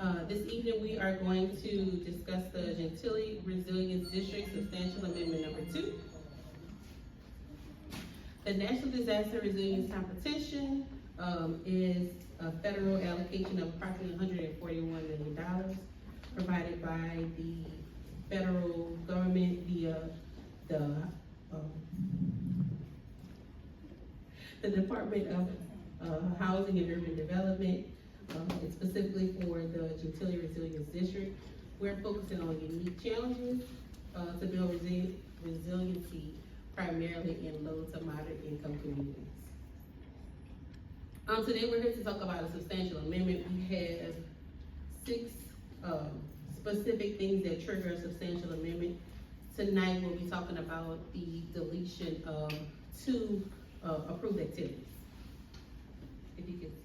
This evening, we are going to discuss the Gentilly Resilience District Substantial Amendment Number 2. The National Disaster Resilience Competition is a federal allocation of approximately $141 million provided by the federal government via the Department of Housing and Urban Development. It's specifically for the Gentilly Resilience District. We're focusing on unique challenges to build resiliency primarily in low to moderate income communities. Today we're here to talk about a substantial amendment. We have 6 specific things that trigger a substantial amendment. Tonight we'll be talking about the deletion of 2 approved activities. If you could see.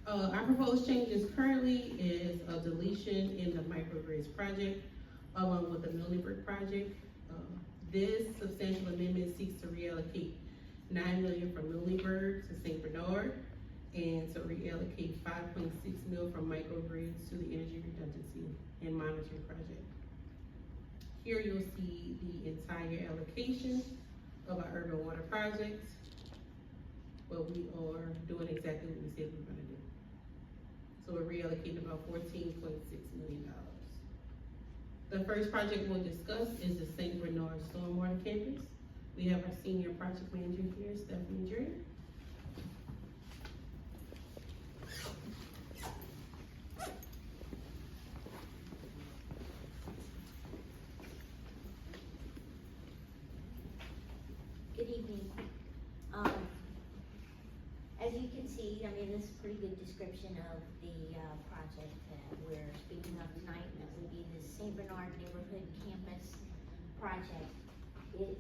Our proposed changes currently is a deletion in the microgrids project along with the Milneburg project. This substantial amendment seeks to reallocate $9 million from Milneburg to St. Bernard and to reallocate $5.6 million from microgrids to the energy redundancy and monitoring project. Here you'll see the entire allocation of our urban water projects, but we are doing exactly what we said we were going to do. So we're reallocating about $14.6 million. The first project we'll discuss is the St. Bernard Stormwater Campus. We have our senior project manager here, Stephanie Dre. Good evening. As you can see, this is a pretty good description of the project that we're speaking of tonight, and that would be the St. Bernard Neighborhood Campus project. It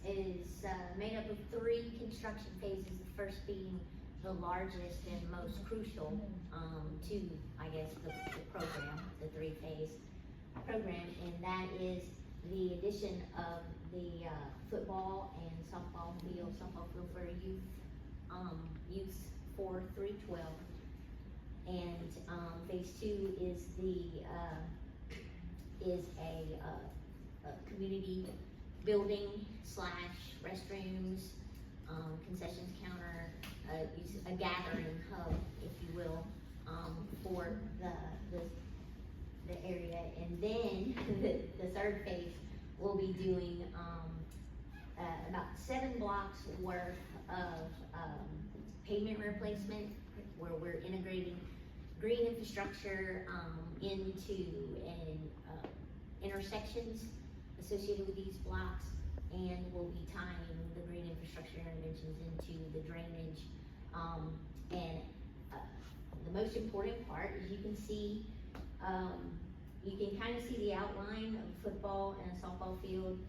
is made up of 3 construction phases, the first being the largest and most crucial to, I guess, the program, the 3-phase program, and that is the addition of the football and softball field for youth 4 through 12. And phase 2 is a community building / restrooms, concessions counter, a gathering hub, if you will, for the area. And then the 3rd phase will be doing about 7 blocks worth of pavement replacement, where we're integrating green infrastructure into intersections associated with these blocks, and we'll be tying the green infrastructure interventions into the drainage. The most important part is you can see, you can kind of see the outline of a football and a softball field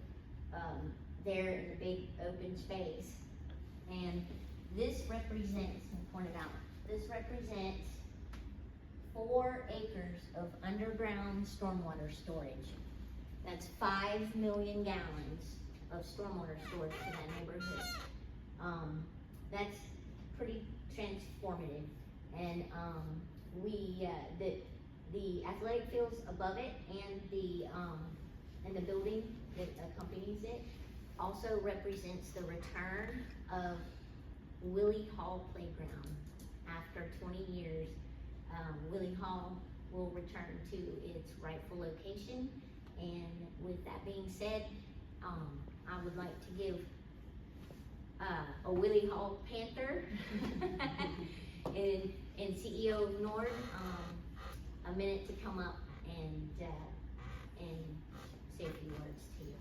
there in the big open space. And this represents, point it out, this represents 4 acres of underground stormwater storage. That's 5 million gallons of stormwater storage in that neighborhood. That's pretty transformative. And the athletic fields above it and the building that accompanies it also represents the return of Willie Hall Playground. After 20 years, Willie Hall will return to its rightful location. And with that being said, I would like to give a Willie Hall Panther and CEO of Nord a minute to come up and say a few words to you.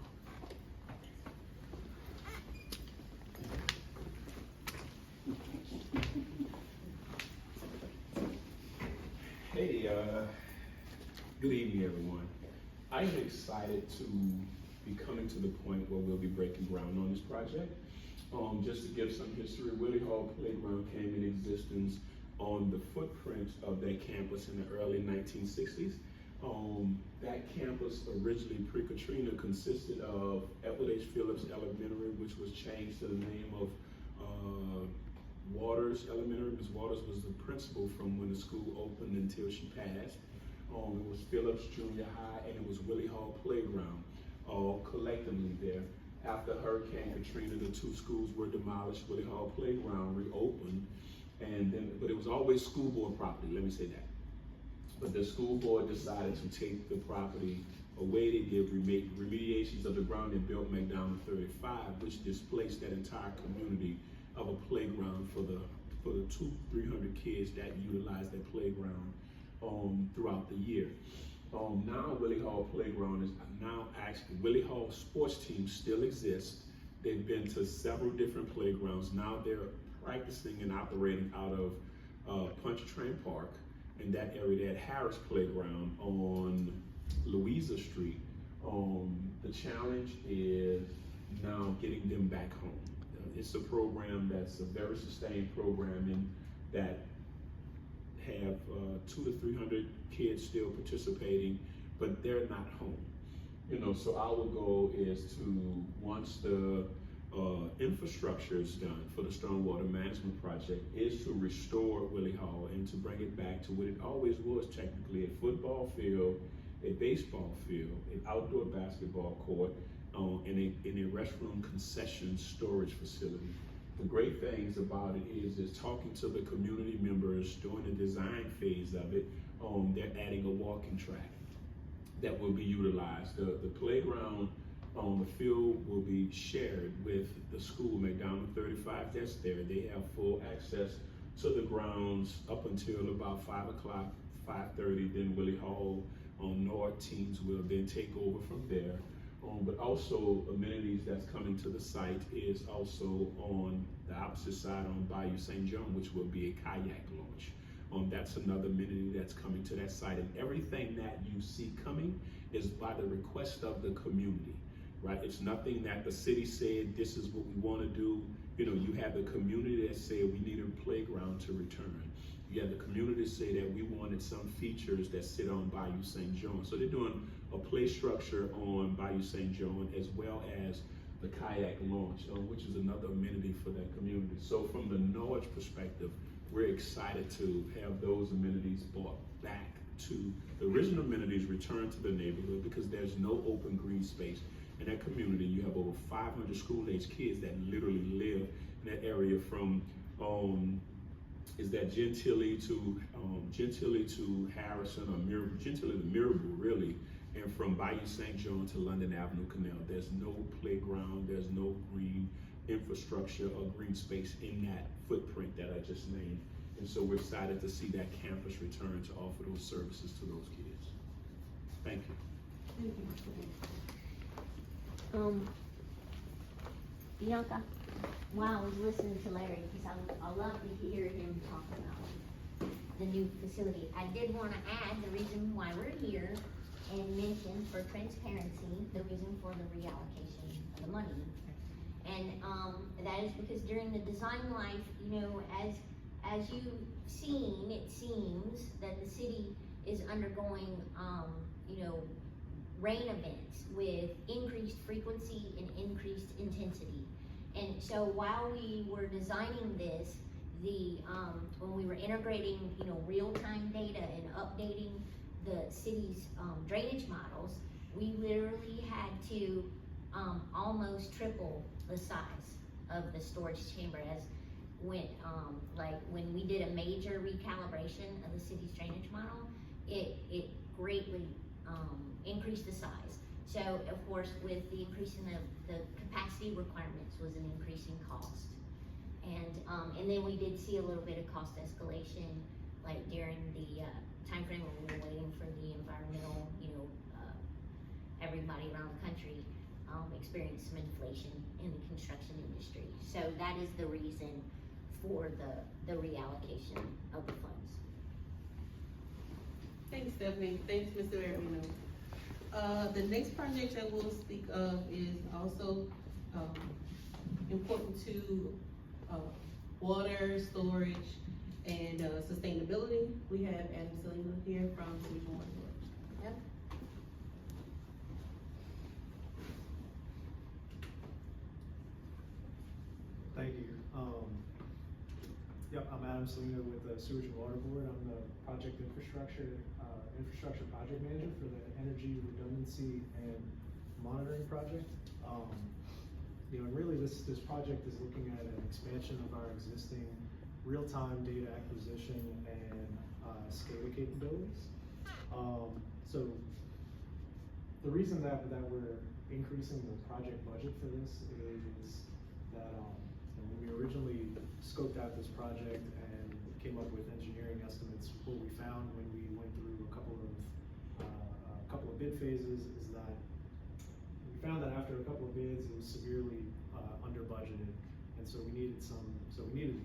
Hey, good evening, everyone. I'm excited to be coming to the point where we'll be breaking ground on this project. Just to give some history, Willie Hall Playground came in existence on the footprint of that campus in the early 1960s. That campus originally pre-Katrina consisted of Edward H. Phillips Elementary, which was changed to the name of Waters Elementary. Ms. Waters was the principal from when the school opened until she passed. It was Phillips Junior High, and it was Willie Hall Playground, all collectively there. After Hurricane Katrina, the two schools were demolished. Willie Hall Playground reopened, and then, but it was always school board property, let me say that. But the school board decided to take the property away to give remediations of the ground and built McDonald 35, which displaced that entire community of a playground for the 200-300 kids that utilized that playground throughout the year. Now Willie Hall Playground is now actually, Willie Hall sports team still exists. They've been to several different playgrounds. Now they're practicing and operating out of Pontchartrain Park. In that area, they had Harris Playground on Louisa Street. The challenge is now getting them back home. It's a program that's a very sustained program that have 200 to 300 kids still participating, but they're not home. So our goal is to, once the infrastructure is done for the stormwater management project, is to restore Willie Hall and to bring it back to what it always was, technically a football field, a baseball field, an outdoor basketball court, and a restroom concession storage facility. The great things about it is talking to the community members during the design phase of it. They're adding a walking track that will be utilized. The playground on the field will be shared with the school, McDonald 35, that's there. They have full access to the grounds up until about 5 o'clock, 5:30, then Willie Hall North teams will then take over from there. But also amenities that's coming to the site is also on the opposite side on Bayou St. John, which will be a kayak launch. That's another amenity that's coming to that site. And everything that you see coming is by the request of the community, right? It's nothing that the city said, this is what we want to do. You have the community that said we need a playground to return. You have the community say that we wanted some features that sit on Bayou St. John. So they're doing a play structure on Bayou St. John as well as the kayak launch, which is another amenity for that community. So from the Norwich perspective, we're excited to have those amenities brought back to the original amenities, return to the neighborhood, because there's no open green space in that community. You have over 500 school-age kids that literally live in that area from is that Gentilly to Harrison, or Gentilly to Mirabel, really, and from Bayou St. John to London Avenue Canal. There's no playground, there's no green infrastructure or green space in that footprint that I just named. And so we're excited to see that campus return to offer those services to those kids. Thank you. Bianca, while I was listening to Larry, because I love to hear him talk about the new facility, I did want to add the reason why we're here and mention for transparency the reason for the reallocation of the money. And that is because during the design life, as you've seen, it seems that the city is undergoing, rain events with increased frequency and increased intensity. And so while we were designing this, when we were integrating, real-time data and updating the city's drainage models, we literally had to almost triple the size of the storage chamber when we did a major recalibration of the city's drainage model. It greatly increased the size. So of course, with the increase in the capacity requirements was an increasing cost. And then we did see a little bit of cost escalation, like during the time frame when we were waiting for the environmental, everybody around the country experienced some inflation in the construction industry. So that is the reason for the reallocation of the funds. Thanks, Stephanie. Thanks, Mr. Marino. The next project that we'll speak of is also important to water storage and sustainability. We have Adam Selena here from City Water Board. Yep. Thank you. Yep, I'm Adam Salino with the Sewage and Water Board. I'm the project infrastructure project manager for the energy redundancy and monitoring project. And really this project is looking at an expansion of our existing real-time data acquisition and SCADA capabilities. So the reason that we're increasing the project budget for this is that when we originally scoped out this project and came up with engineering estimates, what we found when we went through a couple of bid phases is that we found that after a couple of bids, it was severely under budgeted, and so we needed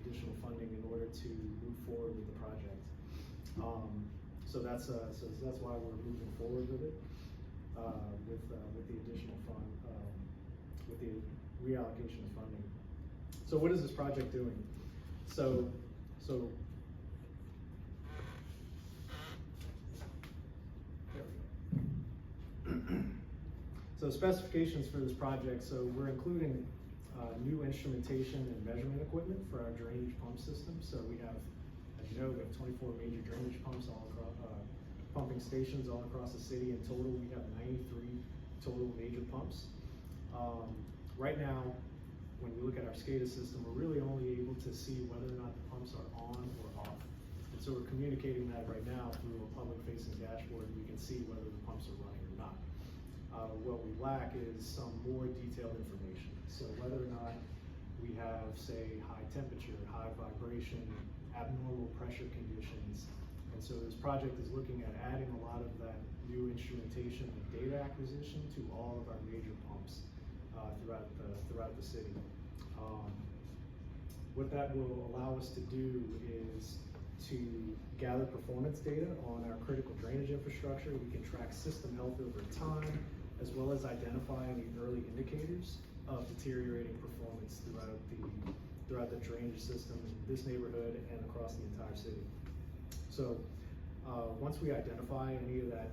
additional funding in order to move forward with the project. So that's why we're moving forward with it, with the additional fund, with the reallocation of funding. So what is this project doing? So specifications for this project. So we're including new instrumentation and measurement equipment for our drainage pump system. So we have, as you know, we have 24 major drainage pumps all across, pumping stations all across the city. In total, we have 93 total major pumps. Right now, when we look at our SCADA system, we're really only able to see whether or not the pumps are on or off. And so we're communicating that right now through a public-facing dashboard. We can see whether the pumps are running or not. What we lack is some more detailed information. So whether or not we have, say, high temperature, high vibration, abnormal pressure conditions. And so this project is looking at adding a lot of that new instrumentation and data acquisition to all of our major pumps throughout the city. What that will allow us to do is to gather performance data on our critical drainage infrastructure. We can track system health over time, as well as identify any early indicators of deteriorating performance throughout the drainage system in this neighborhood and across the entire city. So once we identify any of that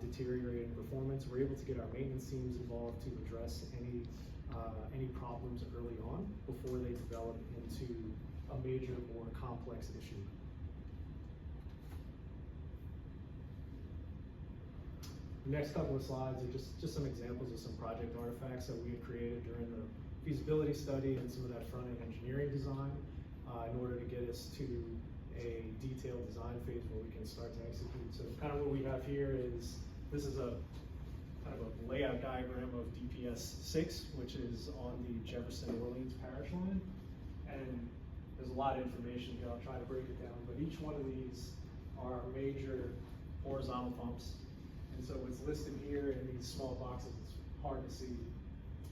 deteriorating performance, we're able to get our maintenance teams involved to address any problems early on before they develop into a major or complex issue. The next couple of slides are just some examples of some project artifacts that we had created during the feasibility study and some of that front-end engineering design in order to get us to a detailed design phase where we can start to execute. So kind of what we have here is, this is a kind of a layout diagram of DPS 6, which is on the Jefferson-Orleans parish line. And there's a lot of information here. I'll try to break it down, but each one of these are major horizontal pumps. And so what's listed here in these small boxes, it's hard to see.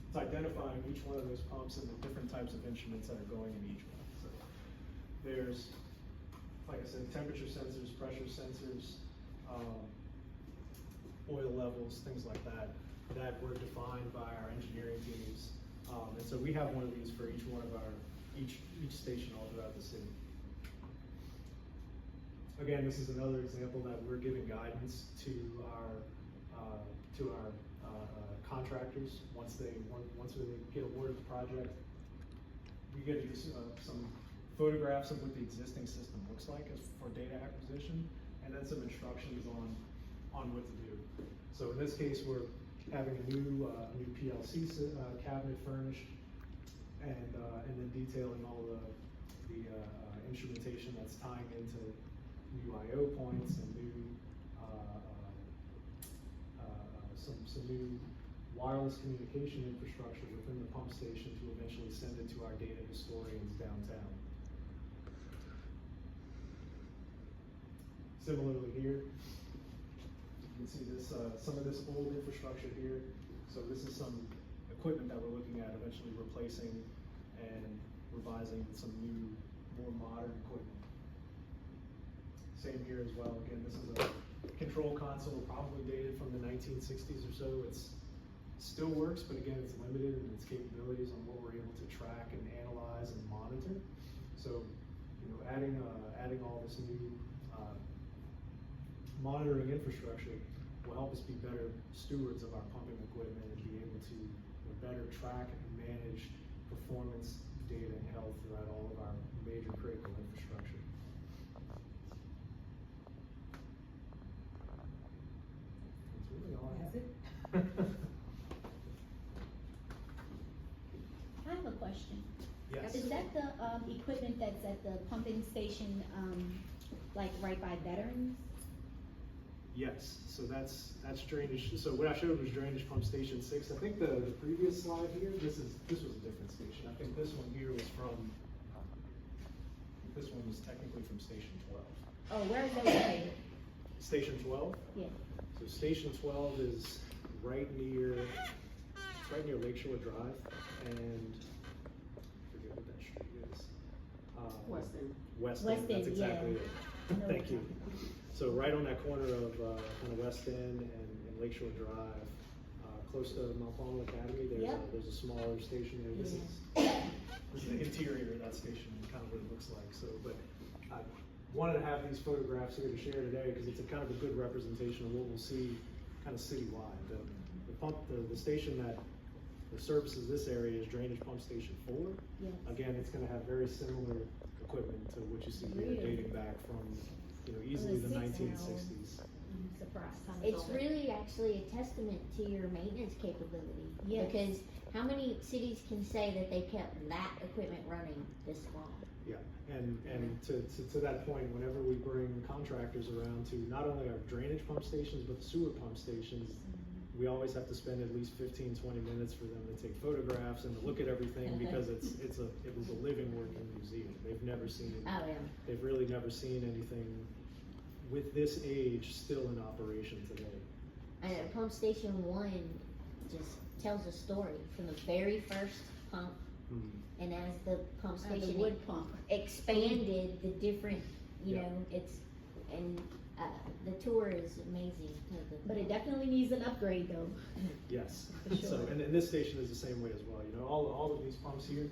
It's identifying each one of those pumps and the different types of instruments that are going in each one. So there's, like I said, temperature sensors, pressure sensors, oil levels, things like that were defined by our engineering teams. And so we have one of these for each one of each station all throughout the city. Again, this is another example that we're giving guidance to our contractors once they get awarded the project. We get some photographs of what the existing system looks like for data acquisition, and then some instructions on what to do. So in this case, we're having a new PLC cabinet furnished, and then detailing all the instrumentation that's tying into new I/O points and some new wireless communication infrastructure within the pump station to eventually send it to our data historians downtown. Similarly here, you can see this some of this old infrastructure here. So this is some equipment that we're looking at eventually replacing and revising with some new, more modern equipment. Same here as well. Again, this is a control console probably dated from the 1960s or so. It still works, but again, it's limited in its capabilities on what we're able to track and analyze and monitor. So, adding all this new monitoring infrastructure will help us be better stewards of our pumping equipment and be able to better track and manage performance data and health throughout all of our major critical infrastructure. That's really all I have. I have a question. Yes. Is that the, equipment that's at the pumping station, like right by Veterans? Yes, so that's drainage, so what I showed was drainage pump station 6. I think the previous slide here, this was a different station. I think this one here was this one was technically from station 12. Oh, where is that located? Station 12? Yeah. So station 12 is right near Lakeshore Drive, and I forget what that street is. Weston. Weston, Weston, that's exactly yeah. it. I know Thank what you. you're talking So right on that corner of kind of West End and Lakeshore Drive, close to Mount Palmer Academy, there's a smaller station there. This is the interior of that station, kind of what it looks like. So, but I wanted to have these photographs here to share today because it's a kind of a good representation of what we'll see kind of citywide. The station that services this area is Drainage Pump Station 4. Yes. Again, it's going to have very similar equipment to what you see here, Really? dating back from easily the 1960s. I'm surprised. It's really actually a testament to your maintenance capability. Yes. Because how many cities can say that they kept that equipment running this long? Yeah, and to that point, whenever we bring contractors around to not only our drainage pump stations, but the sewer pump stations, we always have to spend at least 15, 20 minutes for them to take photographs and to look at everything because it was a living, working museum. They've never seen, Oh, yeah. they've really never seen anything with this age still in operation today. And Pump Station 1 just tells a story from the very first pump, and as the pump The station wood pump. expanded, the different, you Yeah. know, the tour is amazing. But it definitely needs an upgrade though. Yes, For so, sure. and this station is the same way as well, all of these pumps here,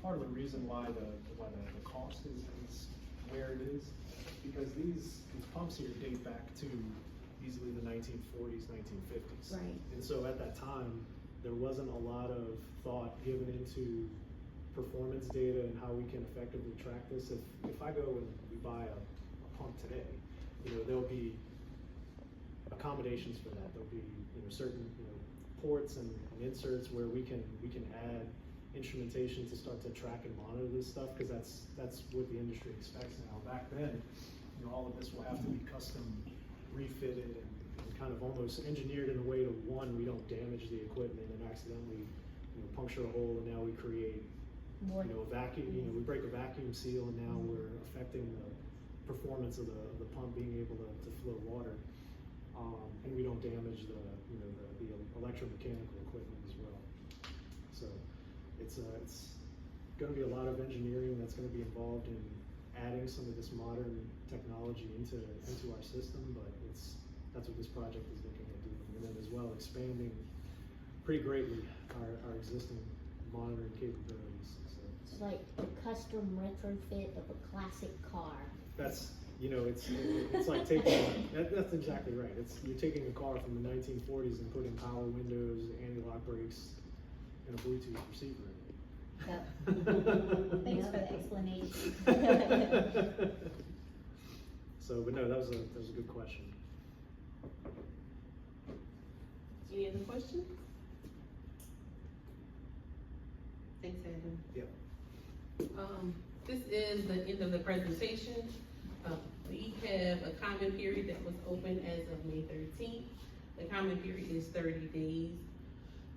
part of the reason why the cost is where it is, because these pumps here date back to easily the 1940s, 1950s. Right. And so at that time, there wasn't a lot of thought given into performance data and how we can effectively track this. If I go and we buy a pump today, there'll be accommodations for that. There'll be certain ports and inserts where we can add instrumentation to start to track and monitor this stuff because that's what the industry expects now. Back then, all of this will have to be custom refitted and kind of almost engineered in a way to we don't damage the equipment and accidentally puncture a hole, and now we create More. a vacuum. We break a vacuum seal, and now we're affecting the performance of the pump being able to flow water, and we don't damage the electromechanical equipment as well. So it's going to be a lot of engineering that's going to be involved in adding some of this modern technology into our system, but that's what this project is looking at doing, and then as well expanding pretty greatly our existing monitoring capabilities. So It's like a custom retrofit of a classic car. that's it's like taking that's exactly right. You're taking a car from the 1940s and putting power windows, anti-lock brakes, and a Bluetooth receiver in it. Yep. Thanks for the explanation. So, but no, that was a good question. Any other questions? Thanks, Adam. Yep. This is the end of the presentation. We have a comment period that was open as of May 13th. The comment period is 30 days.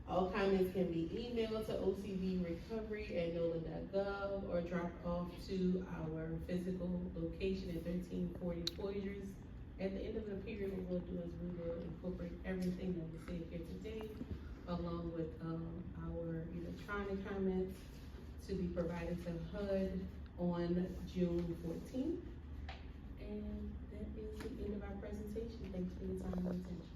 All comments can be emailed to ocvrecovery@nola.gov or dropped off to our physical location at 1340 Poydras. At the end of the period, what we'll do is we will incorporate everything that was said here today, along with our electronic comments to be provided to HUD on June 14th. And that is the end of our presentation. Thanks for your time and attention.